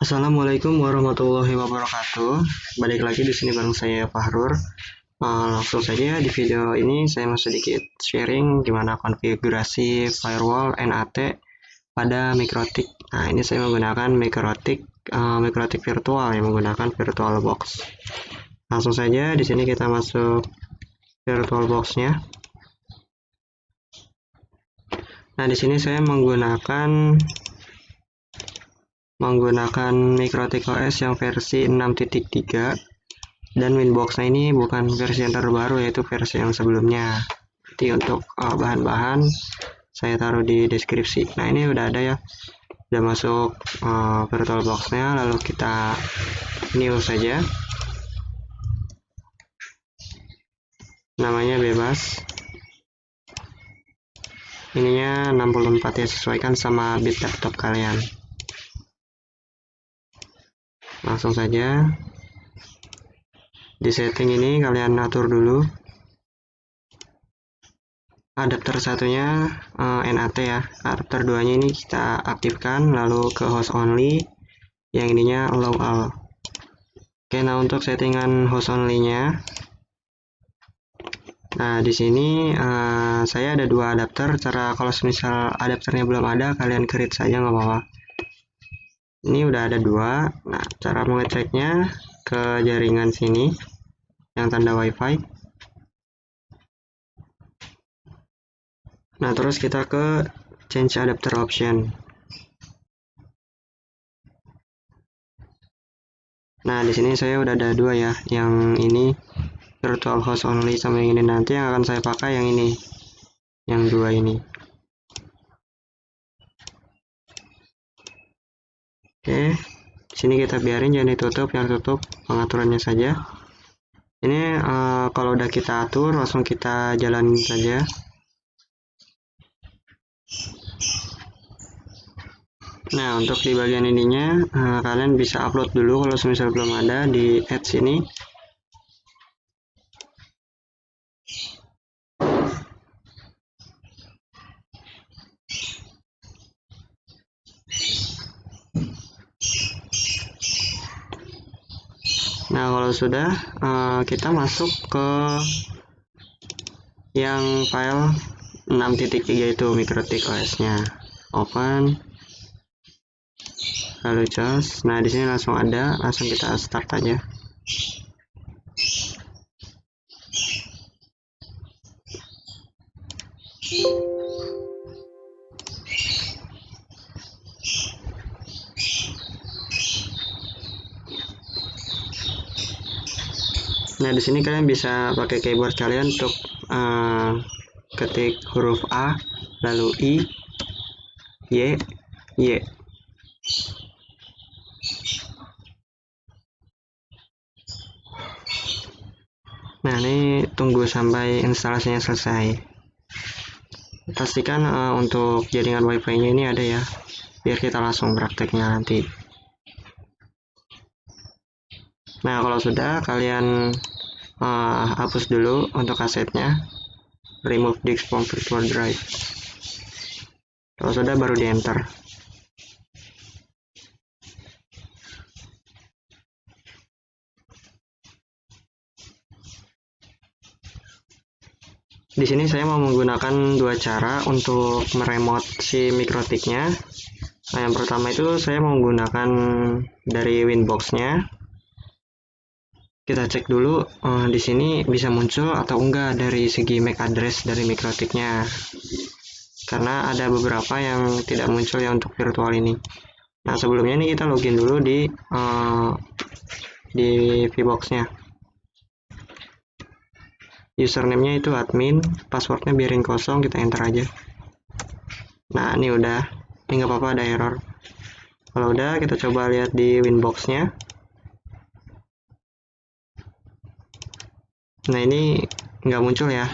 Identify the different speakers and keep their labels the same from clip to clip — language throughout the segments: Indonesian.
Speaker 1: Assalamualaikum warahmatullahi wabarakatuh. Balik lagi di sini bareng saya Fahrur. Langsung saja di video ini saya mau sedikit sharing gimana konfigurasi firewall NAT pada Mikrotik. Nah, ini saya menggunakan Mikrotik virtual yang menggunakan VirtualBox. Langsung saja di sini kita masuk VirtualBox-nya. Nah, di sini saya menggunakan Mikrotik OS yang versi 6.3 dan Winbox-nya ini bukan versi yang terbaru, yaitu versi yang sebelumnya. Jadi untuk bahan-bahan saya taruh di deskripsi. Nah, ini udah ada ya, udah masuk VirtualBox-nya. Lalu kita new saja, namanya bebas, ininya 64 ya, sesuaikan sama bit laptop kalian. Langsung saja di setting ini kalian atur dulu adapter satunya NAT ya, adapter 2 nya ini kita aktifkan, lalu ke host only, yang ininya allow all. Oke, nah untuk settingan host only nya, nah di sini saya ada dua adapter. Cara kalau misal adapternya belum ada, kalian create saja nggak apa-apa. Ini udah ada dua. Nah, cara mengeceknya ke jaringan sini yang tanda wifi. Nah, terus kita ke change adapter option. Nah, di sini saya udah ada dua ya, yang ini virtual host only sama yang ini. Nanti yang akan saya pakai yang ini, yang dua ini. Oke, sini kita biarin, jangan ditutup, yang tutup pengaturannya saja. Ini kalau udah kita atur, langsung kita jalanin saja. Nah, untuk di bagian ininya kalian bisa upload dulu kalau misal belum ada di add sini. Nah, kalau sudah kita masuk ke yang file 6.3 itu Mikrotik OS-nya. Open, lalu close. Nah, di sini langsung ada, langsung kita start aja. Nah, di sini kalian bisa pakai keyboard kalian untuk ketik huruf A, lalu I, Y, Y. Nah, ini tunggu sampai instalasinya selesai. Pastikan untuk jaringan wifi-nya ini ada ya, biar kita langsung prakteknya nanti. Nah, kalau sudah, kalian hapus dulu untuk asetnya, remove disk from virtual drive. Kalau sudah, baru di enter. Di sini saya mau menggunakan dua cara untuk meremote si Mikrotiknya. Nah, yang pertama itu saya menggunakan dari Winbox-nya. Kita cek dulu di sini bisa muncul atau enggak dari segi MAC address dari Mikrotiknya. Karena ada beberapa yang tidak muncul ya untuk virtual ini. Nah, sebelumnya ini kita login dulu di VBox-nya. Username-nya itu admin, passwordnya biarin kosong, kita enter aja. Nah, ini udah, ini nggak apa-apa ada error. Kalau udah, kita coba lihat di Winbox-nya. Nah, ini nggak muncul ya.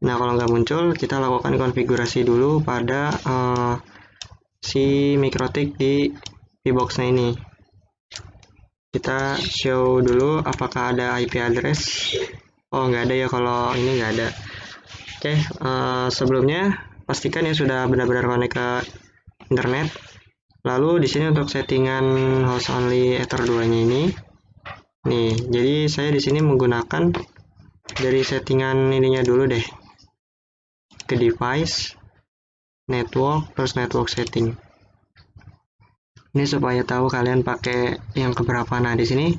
Speaker 1: Nah, kalau nggak muncul, kita lakukan konfigurasi dulu pada si Mikrotik di VBox-nya ini. Kita show dulu apakah ada IP address. Oh, nggak ada ya, kalau ini nggak ada. Oke, sebelumnya pastikan ya sudah benar-benar connect ke internet. Lalu di sini untuk settingan host only Ether 2-nya ini, nih, jadi saya di sini menggunakan dari settingan ininya dulu deh, ke device, network, terus network setting. Ini supaya tahu kalian pakai yang keberapa. Nah, di sini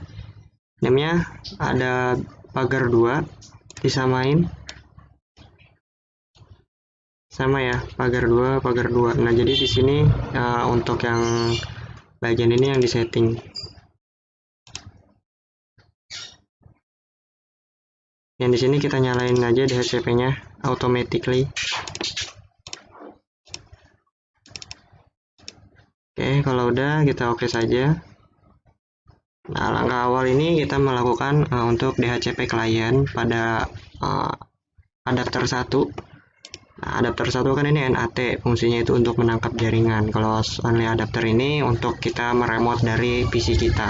Speaker 1: namanya ada pagar 2, disamain. Sama ya, pagar 2, pagar 2. Nah, jadi di sini untuk yang bagian ini yang disetting. Yang di sini kita nyalain aja DHCP-nya automatically. Oke, kalau udah kita oke saja. Nah, langkah awal ini kita melakukan untuk DHCP client pada adapter 1. Nah, adapter 1 kan ini NAT, fungsinya itu untuk menangkap jaringan. Kalau only adapter ini untuk kita meremote dari PC kita.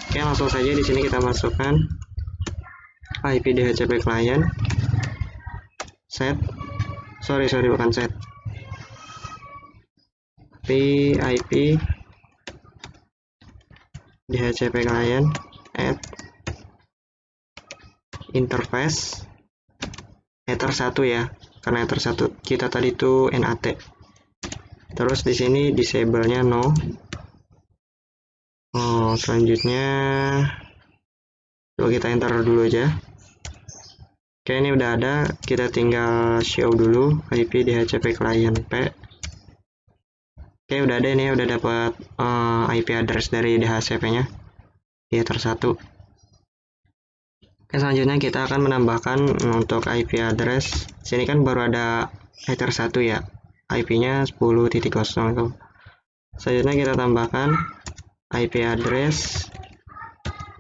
Speaker 1: Oke, langsung saja di sini kita masukkan IP DHCP client. Set. Sorry, bukan set. IP DHCP client add interface Ether 1 ya, karena Ether 1 kita tadi itu NAT. Terus di sini disable-nya no. Selanjutnya coba kita enter dulu aja. Oke, ini udah ada, kita tinggal show dulu IP DHCP client P. Oke, udah ada ini, udah dapat IP address dari DHCP-nya di Ether 1. Oke, selanjutnya kita akan menambahkan untuk IP address. Sini kan baru ada Ether 1 ya, IP-nya 10.0 itu. Selanjutnya kita tambahkan IP address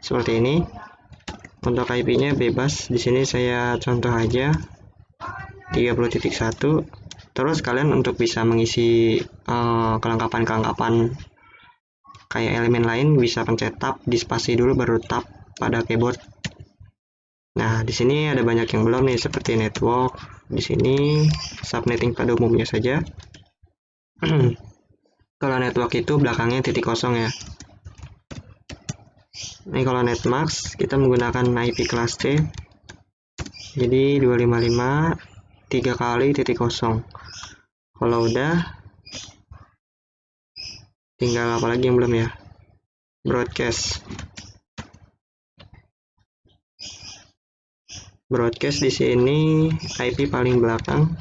Speaker 1: seperti ini. Untuk IP-nya bebas, di sini saya contoh aja 30.1. Terus kalian untuk bisa mengisi kelengkapan kayak elemen lain bisa pencet tab di spasi dulu baru tab pada keyboard. Nah, di sini ada banyak yang belum nih seperti network. Di sini subnetting pada umumnya saja. Kalau network itu belakangnya titik kosong ya. Ini kalau netmask kita menggunakan IP kelas C. Jadi 255 3 kali titik kosong. Kalau udah tinggal apa lagi yang belum ya? Broadcast. Broadcast di sini IP paling belakang.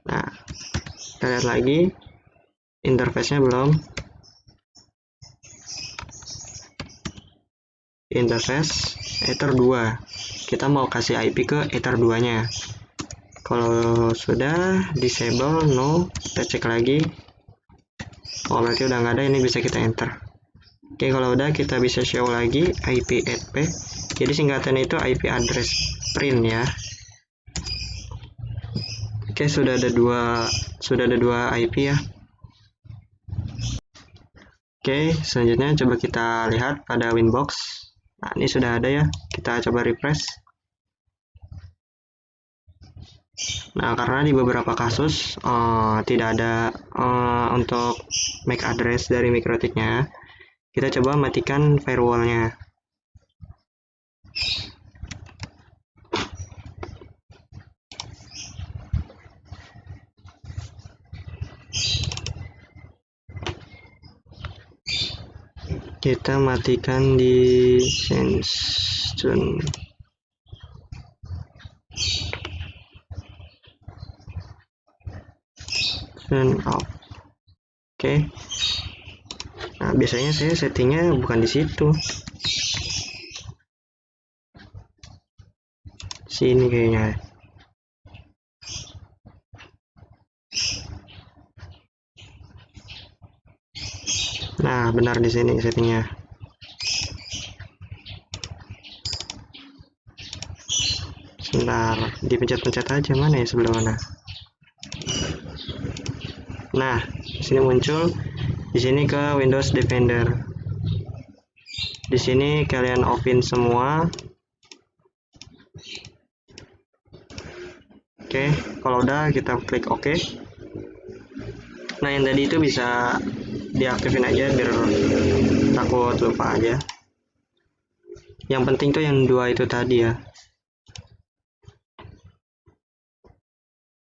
Speaker 1: Nah, kita lihat lagi interface-nya belum. Interface Ether 2. Kita mau kasih IP ke Ether 2-nya. Kalau sudah disable no, kita cek lagi. Oh, berarti udah nggak ada, ini bisa kita enter. Oke, kalau udah kita bisa show lagi IP add P. Jadi singkatannya itu IP address print ya. Oke, sudah ada dua IP ya. Oke, selanjutnya coba kita lihat pada Winbox. Nah, ini sudah ada ya. Kita coba refresh. Nah, karena di beberapa kasus tidak ada untuk MAC address dari MikroTik-nya, kita coba matikan firewall-nya. Kita matikan di Senstion. Turn off. Oke. Nah, biasanya saya settingnya bukan di situ. Sini kayaknya. Nah, benar di sini settingnya. Sebentar, dipencet-pencet aja, mana ya sebelah mana. Nah, di sini muncul. Di sini ke Windows Defender. Di sini kalian offin semua. Oke, kalau udah kita klik OK. Nah, yang tadi itu bisa diaktifin aja biar takut lupa aja. Yang penting tuh yang dua itu tadi ya.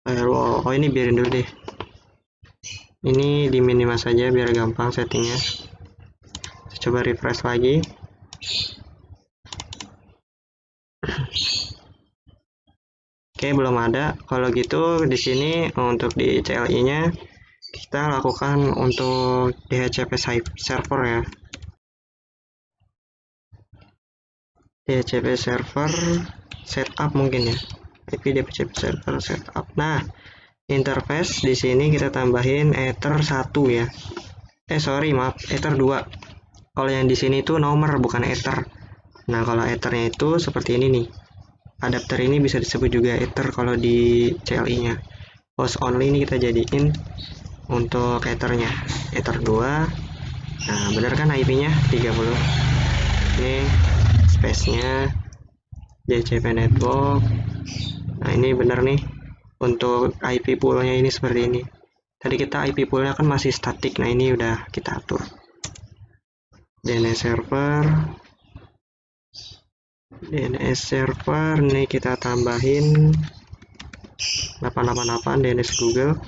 Speaker 1: Firewall. Oh, ini biarin dulu deh. Ini di minimize saja biar gampang settingnya. Coba refresh lagi. Oke, belum ada. Kalau gitu di sini untuk di CLI-nya kita lakukan untuk DHCP server ya. DHCP server setup mungkin ya. IP DHCP server setup. Nah, interface di sini kita tambahin Ether 1 ya. Sorry, maaf, Ether 2. Kalau yang di sini itu nomor bukan Ether. Nah, kalau Ethernya itu seperti ini nih. Adapter ini bisa disebut juga Ether kalau di CLI-nya. Host only ini kita jadiin untuk Ethernya. Ether 2. Nah, benar kan IP-nya 30. Ini space-nya DHCP network. Nah, ini benar nih. Untuk IP pool-nya ini seperti ini. Tadi kita IP pool-nya kan masih statik. Nah, ini udah kita atur. DNS server ini kita tambahin 888 DNS Google.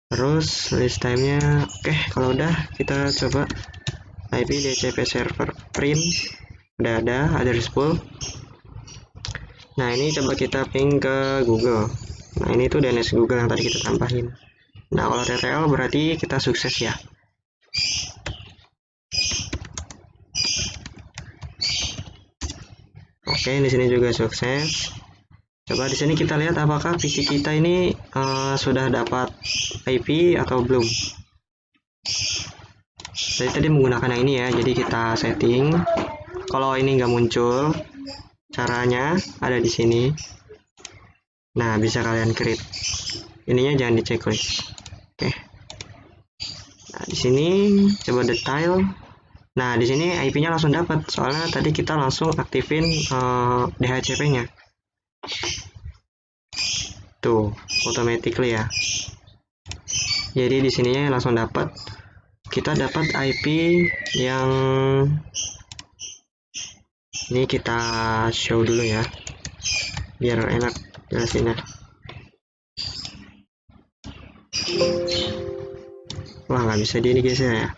Speaker 1: Terus list time-nya oke, kalau udah kita coba IP DHCP server print. Udah ada address pool. Nah, ini coba kita ping ke Google. Nah, ini tuh DNS Google yang tadi kita tambahin. Nah, kalau TTL berarti kita sukses ya. Oke, di sini juga sukses. Coba di sini kita lihat apakah PC kita ini sudah dapat IP atau belum. Jadi tadi menggunakan yang ini ya. Jadi kita setting. Kalau ini nggak muncul, caranya ada di sini. Nah, bisa kalian create. Ininya jangan di checklist. Oke. Nah, di sini coba detail. Nah, di sini IP-nya langsung dapat. Soalnya tadi kita langsung aktifin DHCP-nya. Tuh, automatically ya. Jadi di sininya langsung dapat. Kita dapat IP yang ini kita show dulu ya, biar enak jelasinnya. Wah, nggak bisa di ini guys ya.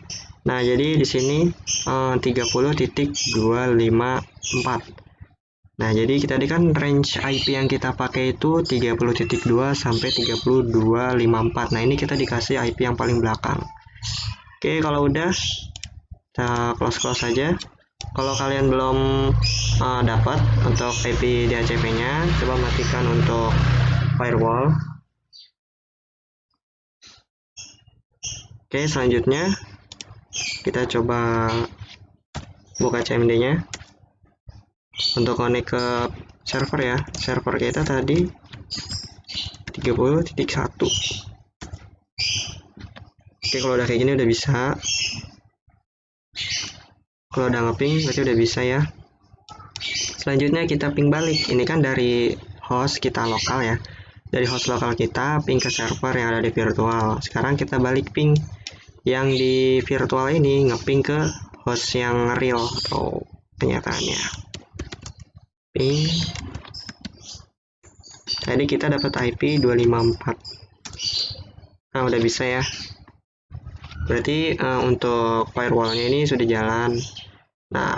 Speaker 1: Nah, jadi di sini 30.254. Nah, jadi tadi kan range IP yang kita pakai itu 30.2 sampai 3254. Nah, ini kita dikasih IP yang paling belakang. Oke, kalau udah kita close saja. Kalau kalian belum dapat untuk IP DHCP-nya, coba matikan untuk firewall. Oke, selanjutnya kita coba buka CMD-nya untuk connect ke server ya. Server kita tadi 30.1. Oke, kalau udah kayak gini udah bisa. Kalau udah ngeping berarti udah bisa ya. Selanjutnya kita ping balik. Ini kan dari host kita lokal ya. Dari host lokal kita ping ke server yang ada di virtual. Sekarang kita balik ping yang di virtual ini ngeping ke host yang real atau kenyataannya. Ping. Tadi kita dapat IP 254. Nah, udah bisa ya. Berarti untuk firewallnya ini sudah jalan. Nah,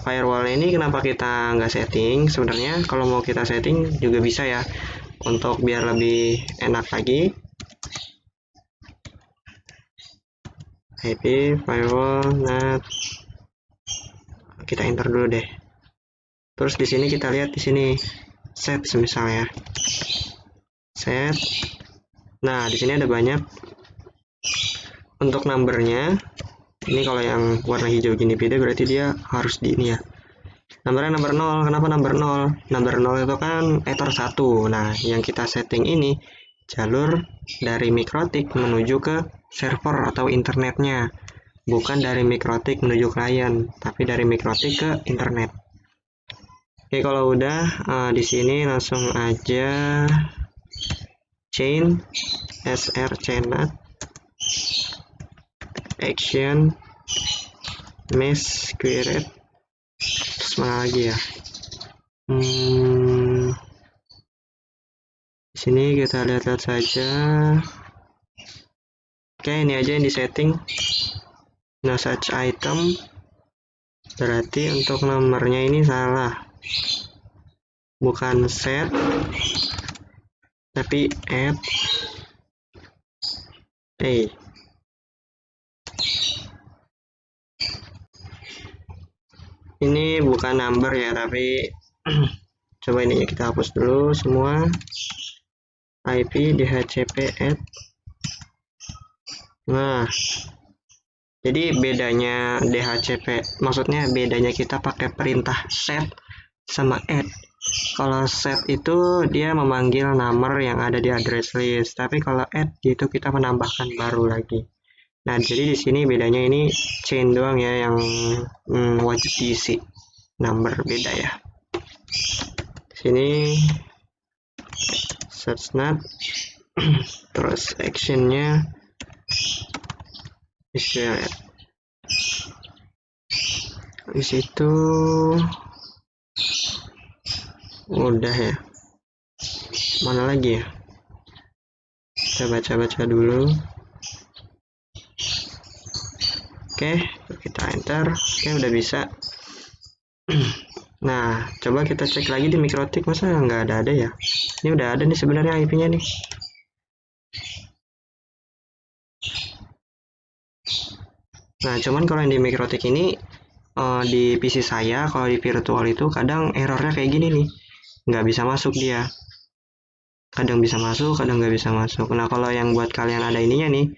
Speaker 1: firewall ini kenapa kita nggak setting? Sebenarnya kalau mau kita setting juga bisa ya, untuk biar lebih enak lagi. IP firewall NAT. Kita enter dulu deh. Terus di sini kita lihat di sini set misalnya. Set. Nah, di sini ada banyak. Untuk numbernya, ini kalau yang warna hijau gini beda berarti dia harus di ini ya. Nomornya nomor 0. Kenapa nomor 0? Nomor 0 itu kan Ether 1. Nah, yang kita setting ini jalur dari MikroTik menuju ke server atau internetnya. Bukan dari MikroTik menuju klien, tapi dari MikroTik ke internet. Oke, kalau udah di sini langsung aja chain, srcnet, action, mesh query, terus mana lagi ya? Di sini kita lihat-lihat saja. Oke, ini aja yang disetting. No such item. Berarti untuk nomornya ini salah. Bukan set, tapi add. Ini bukan number ya, tapi coba ini kita hapus dulu semua. IP DHCP add. Nah, jadi bedanya DHCP, maksudnya bedanya kita pakai perintah set sama add. Kalau set itu dia memanggil nomor yang ada di address list, tapi kalau add itu kita menambahkan baru lagi. Nah, jadi di sini bedanya ini chain doang ya yang wajib diisi. Number beda ya. Sini search not, terus actionnya SQL. Habis itu udah ya. Mana lagi ya? Kita baca-baca dulu. Oke, kita enter. Oke, udah bisa. Nah, coba kita cek lagi di Mikrotik, masa nggak ada ya? Ini udah ada nih sebenarnya IP-nya nih. Nah, cuman kalau yang di Mikrotik ini di PC saya, kalau di virtual itu kadang errornya kayak gini nih, nggak bisa masuk dia. Kadang bisa masuk, kadang nggak bisa masuk. Nah, kalau yang buat kalian ada ininya nih,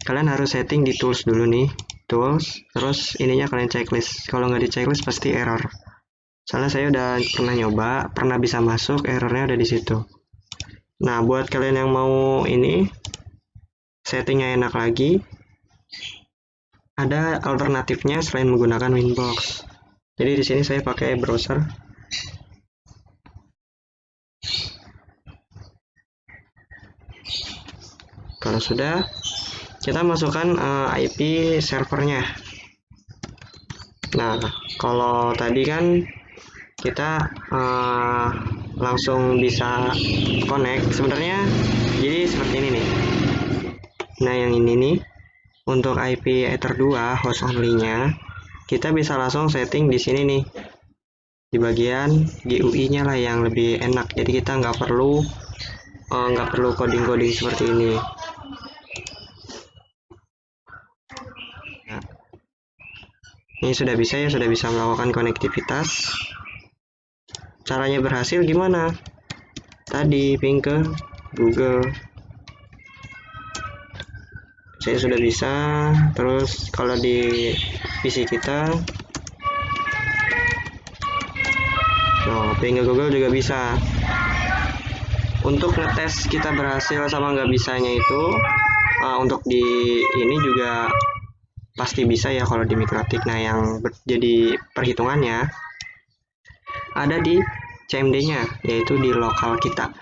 Speaker 1: kalian harus setting di tools dulu nih, tools, terus ininya kalian checklist. Kalau nggak di checklist pasti error. Soalnya saya udah pernah nyoba, pernah bisa masuk, errornya ada di situ. Nah, buat kalian yang mau ini settingnya enak lagi, ada alternatifnya selain menggunakan Winbox. Jadi di sini saya pakai browser. Kalau sudah, kita masukkan IP servernya. Nah, kalau tadi kan kita langsung bisa connect. Sebenarnya jadi seperti ini nih. Nah, yang ini nih untuk IP Ether 2 host only-nya kita bisa langsung setting di sini nih. Di bagian GUI-nya lah yang lebih enak. Jadi kita nggak perlu coding-coding seperti ini. Nah, ini sudah bisa ya, sudah bisa melakukan konektivitas. Caranya berhasil gimana? Tadi ping ke Google. Saya sudah bisa. Terus kalau di PC kita, ping ke Google juga bisa. Untuk ngetes kita berhasil sama nggak bisanya itu, untuk di ini juga pasti bisa ya kalau di Mikrotik. Nah, yang jadi perhitungannya ada di CMD-nya, yaitu di lokal kita.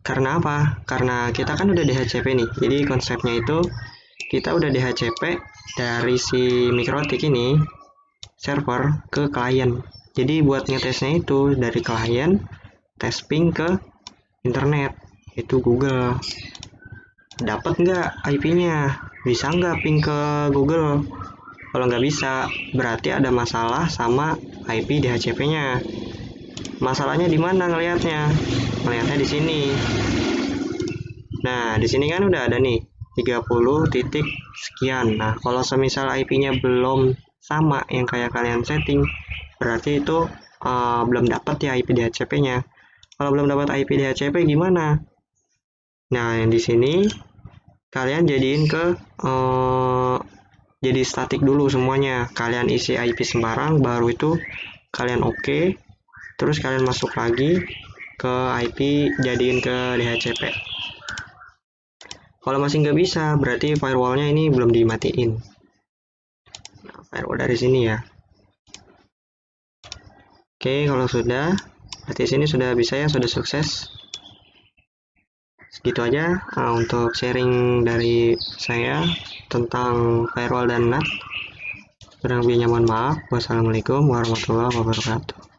Speaker 1: Karena apa? Karena kita kan udah DHCP nih. Jadi konsepnya itu kita udah DHCP dari si Mikrotik ini server ke klien. Jadi buat ngetesnya itu dari klien tes ping ke internet, itu Google. Dapat nggak IP-nya? Bisa nggak ping ke Google? Kalau nggak bisa, berarti ada masalah sama IP DHCP-nya. Masalahnya di mana ngelihatnya? Ngelihatnya di sini. Nah, di sini kan udah ada nih 30 titik sekian. Nah, kalau semisal IP-nya belum sama yang kayak kalian setting, berarti itu belum dapat ya IP DHCP-nya. Kalau belum dapat IP DHCP gimana? Nah, yang di sini kalian jadiin ke jadi statik dulu semuanya. Kalian isi IP sembarang, baru itu kalian oke. Terus kalian masuk lagi ke IP, jadiin ke DHCP. Kalau masih nggak bisa, berarti firewallnya ini belum dimatiin. Nah, firewall dari sini ya. Oke, kalau sudah, berarti sini sudah bisa ya, sudah sukses. Segitu aja untuk sharing dari saya tentang firewall dan NAT. Kurang lebihnya mohon maaf. Wassalamualaikum warahmatullahi wabarakatuh.